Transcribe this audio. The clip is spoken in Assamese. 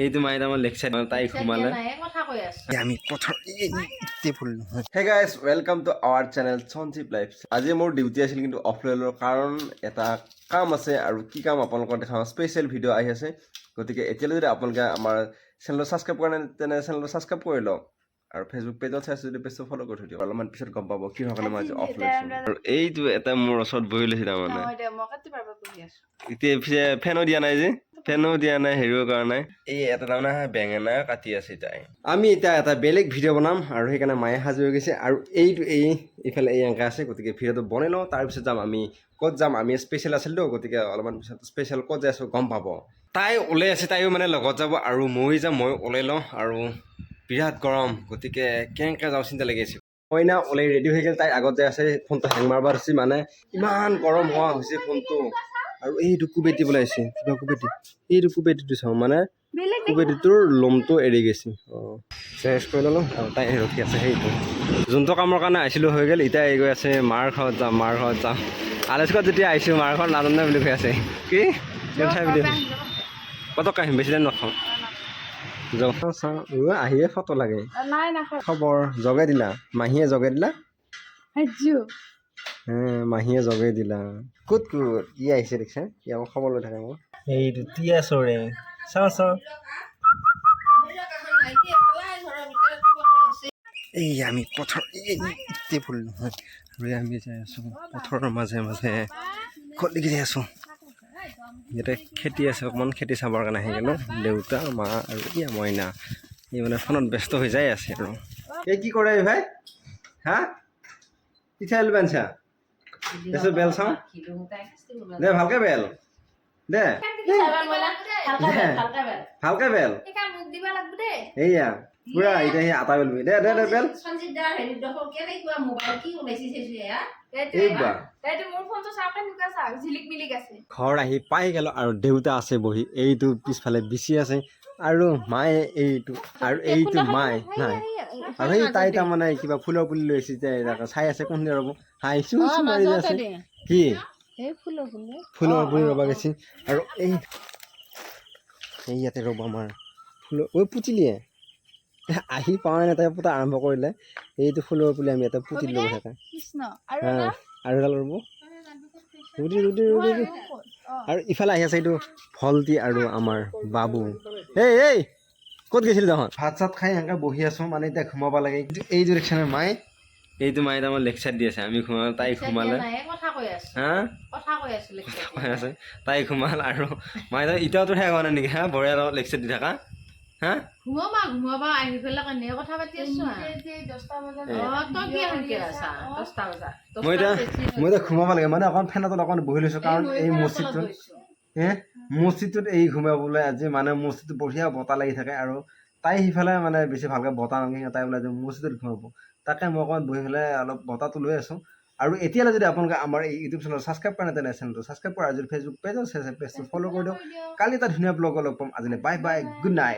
এইটো মায়ে আমাৰ লেকচাৰ তাই ঘুমালে আমি পথাৰ hey guys welcome to our channel Sanjeev life. আজি মোৰ ডিউটি আছিল কিন্তু অফ লৈ ল'লোঁ কাৰণ এটা কাম আছে আৰু কি কাম আপোনালোকৰ দেখাওঁ স্পেচিয়েল ভিডিঅ' আহি আছে। গতিকে এতিয়ালৈ যদি আপোনালোকে আমাৰ চেনেলটো ছাবস্ক্ৰাইব কৰা নাই তেনে চেনেলটো ছাবস্ক্ৰাইব কৰি লওক আৰু ফেচবুক পেজত চাইছোঁ যদি পেজটো ফ'ল' কৰি থৈ দিয়ক। অলপমান পিছত গম পাব কি কাৰণে মই আজি অফ লৈছোঁ। আৰু এইটো এটা মোৰ ওচৰত বহি লৈছে তাৰমানে এতিয়া ফেনো দিয়া নাই যে ফেনো দিয়া নাই হেৰিও কৰা নাই। এই এটা তাৰমানে বেঙেনা কাটি আছে তাই। আমি এতিয়া এটা বেলেগ ভিডিঅ' বনাম আৰু সেইকাৰণে মায়ে সাজু হৈ গৈছে আৰু এইটো এইফালে এই এংকা আছে। গতিকে ভিডিঅ'টো বনাই লওঁ তাৰপিছত যাম আমি ক'ত যাম। আমি স্পেচিয়েল আছিলতো গতিকে অলপমান পিছত স্পেচিয়েল ক'ত যাই আছোঁ গম পাব। তাই ওলাই আছে তাইও মানে লগত যাব আৰু ময়ো যাম ময়ো ওলাই লওঁ আৰু বিৰাট গৰম গতিকে কেনেকৈ যাওঁ চিন্তা লাগি আছে। মইনা ওলাই ৰেডি হৈ গ'ল তাই আগত যাই আছে ফোনটো হেং মাৰব ধৰিছে মানে ইমান গৰম হোৱা হৈছে ফোনটো। আৰু এইটো কুবেটি ওলাইছে কিবা কুবেটি এইটো কুবেটিটো চাওঁ মানে কুবেটিটোৰ লমটো এৰি গৈছে। চেঞ্জ কৰি ল'লোঁ আৰু তাই ৰখি আছে সেইটো যোনটো কামৰ কাৰণে আহিছিলোঁ হৈ গ'ল। এতিয়া এই গৈ আছে মাৰ ঘৰত যাম মাৰ ঘৰত যাম। আলোচকত যেতিয়া আহিছোঁ মাৰ ঘৰত নাজানে বুলি কৈ আছে কি চাই বুলি পতককৈ আহিম বেছি দিন নথওঁ চাওঁ আহিয়ে ফটো লাগে খবৰ জগাই দিলা মাহীয়ে জগাই দিলা মাহীয়ে জগাই দিলা ক'ত ক'ত ই আহিছে দেখিছে ই আকৌ খবৰ লৈ থাকে মোক সেইটো তিয়া চৰে চাওঁ চাওঁ এই আমি পথাৰ এই ফুল নহয় আৰু আমি যাই আছোঁ পথাৰৰ মাজে মাজে ক'ত দেখি যাই আছোঁ। ইয়াতে খেতি আছে অকণমান খেতি চাবৰ কাৰণে আহি গ'লোঁ দেউতা মা আৰু মইনা এই মানে ফোনত ব্যস্ত হৈ যাই আছে আৰু এই কি কৰে ভাই হা পিঠা আলু বান্ধছা দেচোন বেল চাওঁ দে ভালকে বেল দে ভালকে বেল এইয়া পুৰা এতিয়া সেই আটা বেলবি দে দে দে বেল ঘৰ আহি পাই গেল আৰু দেউতা আছে বহি এইটো পিছফালে বিচি আছে আৰু মায়ে এইটো আৰু এইটো মায়ে নাই আৰু সেই তাই তাৰমানে কিবা ফুলৰ পুলি লৈ আহিছে চাই আছে কোনদিন ৰ'ব হাঁহিছো মাৰি আছে কি ফুলৰ পুলি ৰ'বা গৈছে আৰু এই ইয়াতে ৰ'ব আমাৰ ফুলৰ ঐ পুতিলিয়ে আহি পাওঁ নাই তাই পুতা আৰম্ভ কৰিলে এইটো ফুলৰ পুলি আমি ইয়াতে পুতি ল'ব থাকে আৰু এডাল ৰ'ব ৰুটি ৰুটি ৰুটি আৰু ইফালে আহি আছে এইটো ভল্টি আৰু আমাৰ বাবু এই ক'ত গৈছিলি তহঁত ভাত চাত খাই এনেকৈ বহি আছোঁ মানে এতিয়া ঘুমাব লাগে এই ডিৰেকশ্যনৰ মায়ে এইটো মায়ে আমাৰ লেকচাৰ দি আছে আমি ঘুমালে তাই ঘুমালে হা কথা কৈ আছে তাই ঘুমাল আৰু মায়ে এতিয়াওতো শেষ হোৱা নাই নেকি হা বঢ়িয়া লেকচাৰ দি থাকা হা ঘুমাবা আহি পেলাই কেনে কথা পাতি আছো মই এতিয়া ঘুমাব লাগে মানে অকণ ফেনত অকণ বহি লৈছোঁ কাৰণ এই মছজিদটোত এই ঘুমাবলৈ আজি মানে মছজিদটো বঢ়িয়া বতাহ লাগি থাকে আৰু তাই সিফালে মানে বেছি ভালকৈ বতাহ নালাগে তাই বোলে আজি মছজিদত ঘুমাব তাকে মই অকণমান বহি পেলাই অলপ বতাহটো লৈ আছোঁ। আৰু এতিয়ালৈ যদি আপোনালোকে আমাৰ এই ইউটিউব চেনেল ছাবস্ক্ৰাইব কৰা নাই তেনে চেনেলটো ছাবস্ক্ৰাইব কৰা যদি ফেচবুক পেজটো ফ'ল' কৰি দিয়ক। কালি এটা ধুনীয়া ব্লগ লগ পাম আজিলৈ বাই বাই গুড নাইট।